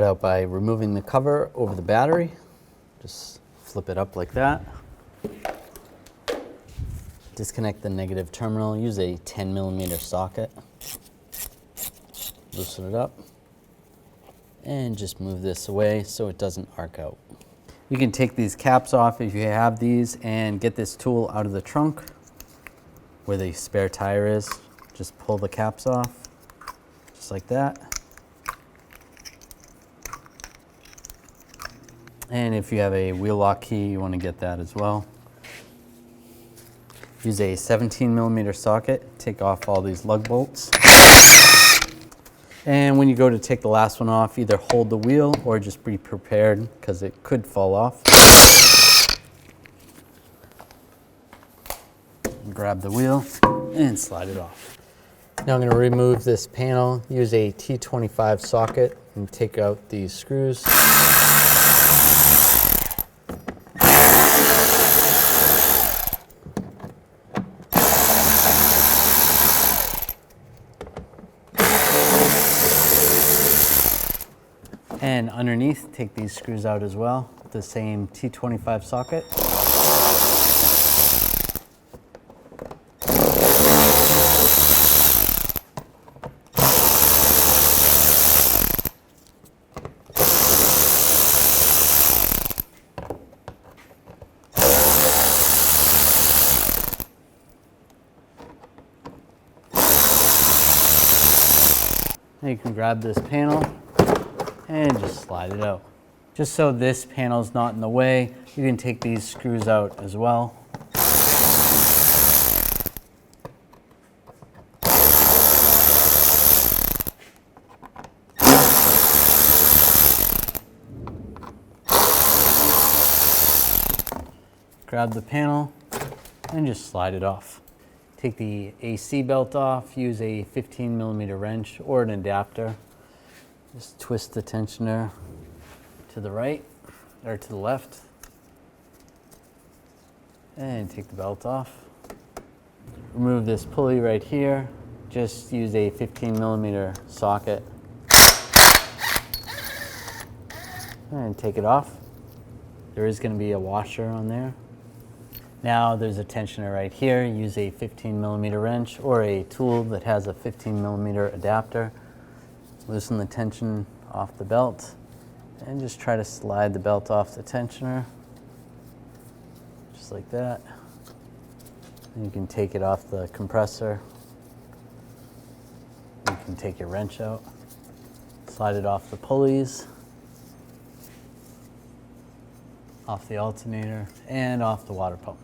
out by removing the cover over the battery. Just flip it up like that. Disconnect the negative terminal. Use a 10mm socket. Loosen it up. And just move this away so it doesn't arc out. You can take these caps off if you have these and get this tool out of the trunk where the spare tire is. Just pull the caps off, just like that. And if you have a wheel lock key, you want to get that as well. Use a 17mm socket, take off all these lug bolts. And when you go to take the last one off, either hold the wheel or just be prepared because it could fall off. Grab the wheel and slide it off. Now I'm going to remove this panel, use a T25 socket and take out these screws. And underneath, take these screws out as well, the same T25 socket. Now you can grab this panel and just slide it out. Just so this panel is not in the way, you can take these screws out as well. Grab the panel and just slide it off. Take the AC belt off, use a 15mm wrench or an adapter. Just twist the tensioner to the right or to the left and take the belt off. Remove this pulley right here. Just use a 15mm socket and take it off. There is going to be a washer on there. Now there's a tensioner right here. Use a 15mm wrench or a tool that has a 15mm adapter. Loosen the tension off the belt and just try to slide the belt off the tensioner, just like that. And you can take it off the compressor. You can take your wrench out, slide it off the pulleys, off the alternator, and off the water pump.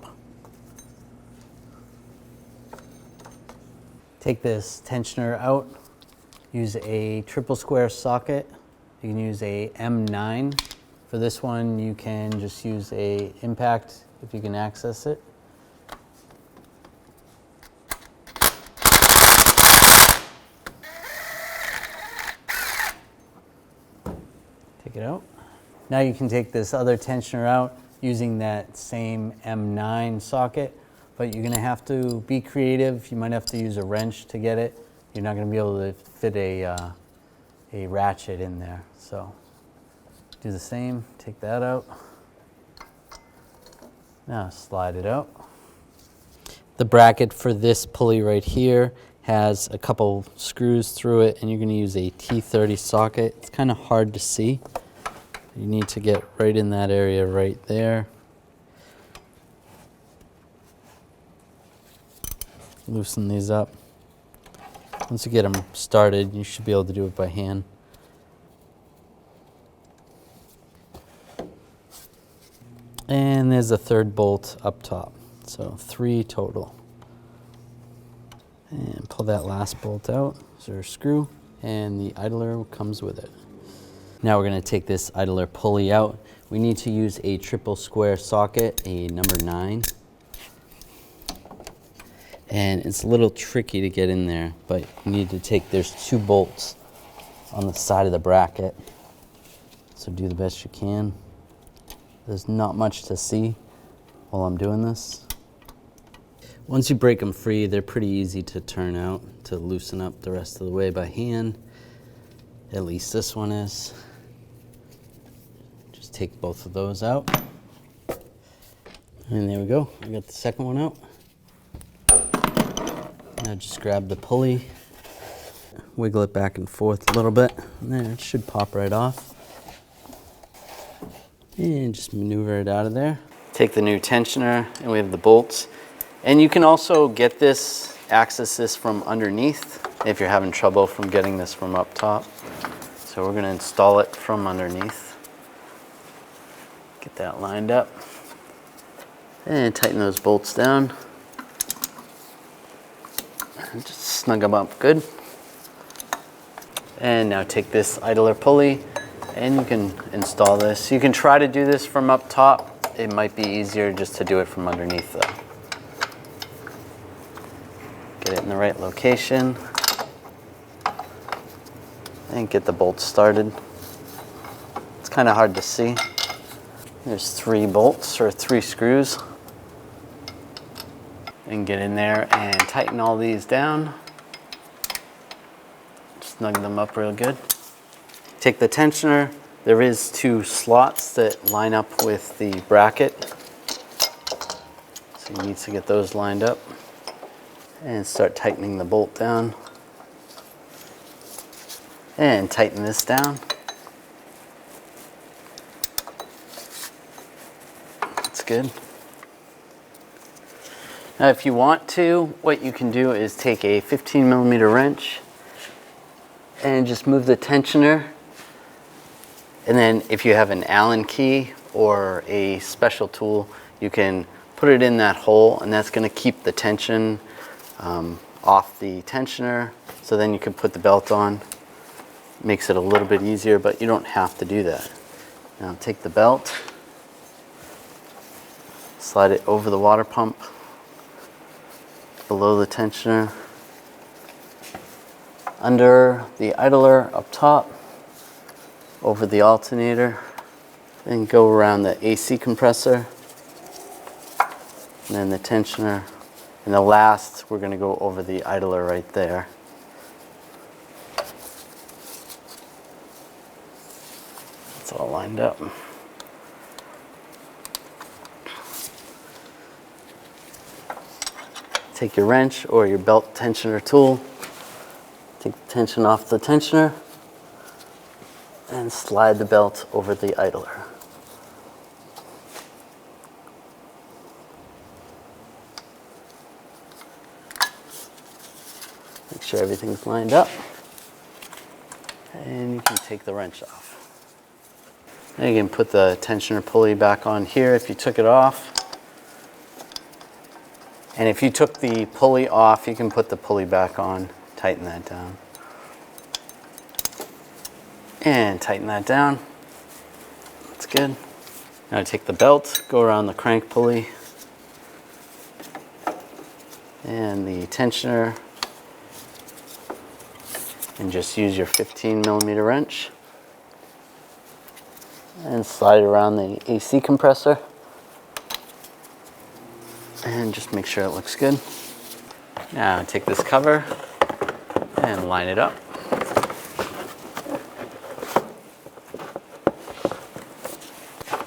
Take this tensioner out. Use a triple square socket. You can use a M9. For this one, you can just use a impact if you can access it. Take it out. Now you can take this other tensioner out using that same M9 socket, but you're gonna have to be creative. You might have to use a wrench to get it. You're not going to be able to fit a ratchet in there. So do the same, take that out. Now slide it out. The bracket for this pulley right here has a couple screws through it and you're going to use a T30 socket. It's kind of hard to see. You need to get right in that area right there. Loosen these up. Once you get them started, you should be able to do it by hand. And there's a third bolt up top, so 3 total. And pull that last bolt out, there's our screw, and the idler comes with it. Now we're going to take this idler pulley out. We need to use a triple square socket, a number 9. And it's a little tricky to get in there, but you need to take, there's 2 bolts on the side of the bracket. So do the best you can. There's not much to see while I'm doing this. Once you break them free, they're pretty easy to turn out, to loosen up the rest of the way by hand. At least this one is. take both of those out. And there we go, I got the second one out. Now just grab the pulley, wiggle it back and forth a little bit, and then it should pop right off. And just maneuver it out of there. Take the new tensioner, and we have the bolts. And you can also get this, access this from underneath if you're having trouble from getting this from up top. So we're going to install it from underneath. Get that lined up. And tighten those bolts down. And just snug them up good. And now take this idler pulley and you can install this. You can try to do this from up top. It might be easier just to do it from underneath though. Get it in the right location. And get the bolts started. It's kind of hard to see. There's 3 bolts or 3 screws. And get in there and tighten all these down. Snug them up real good. Take the tensioner. There is 2 slots that line up with the bracket. So you need to get those lined up. And start tightening the bolt down. And tighten this down. That's good. Now if you want to, what you can do is take a 15mm wrench and just move the tensioner. And then if you have an Allen key or a special tool, you can put it in that hole, and that's going to keep the tension off the tensioner. So then you can put the belt on. Makes it a little bit easier, but you don't have to do that. Now take the belt, slide it over the water pump, below the tensioner, under the idler up top, over the alternator, then go around the AC compressor, and then the tensioner, and the last we're going to go over the idler right there. It's all lined up. Take your wrench or your belt tensioner tool, take the tension off the tensioner, and slide the belt over the idler. Make sure everything's lined up, and you can take the wrench off. Now you can put the tensioner pulley back on here if you took it off. And if you took the pulley off, you can put the pulley back on, tighten that down. And tighten that down. That's good. Now take the belt, go around the crank pulley and the tensioner, and just use your 15mm wrench and slide it around the AC compressor. And just make sure it looks good. Now take this cover and line it up.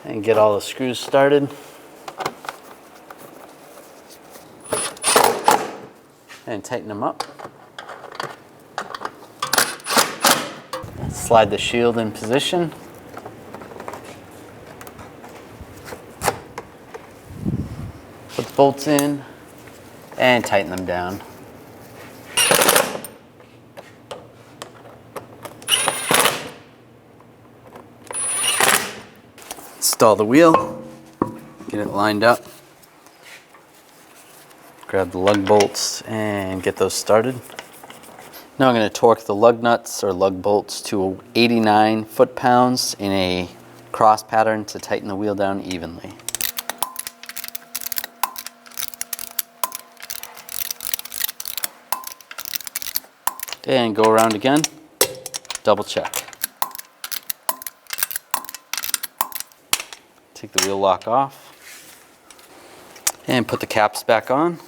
And get all the screws started. And tighten them up. Slide the shield in position. Put the bolts in and tighten them down. Install the wheel, get it lined up, grab the lug bolts and get those started. Now I'm going to torque the lug nuts or lug bolts to 89 foot-pounds in a cross pattern to tighten the wheel down evenly. And go around again, double check. Take the wheel lock off and put the caps back on.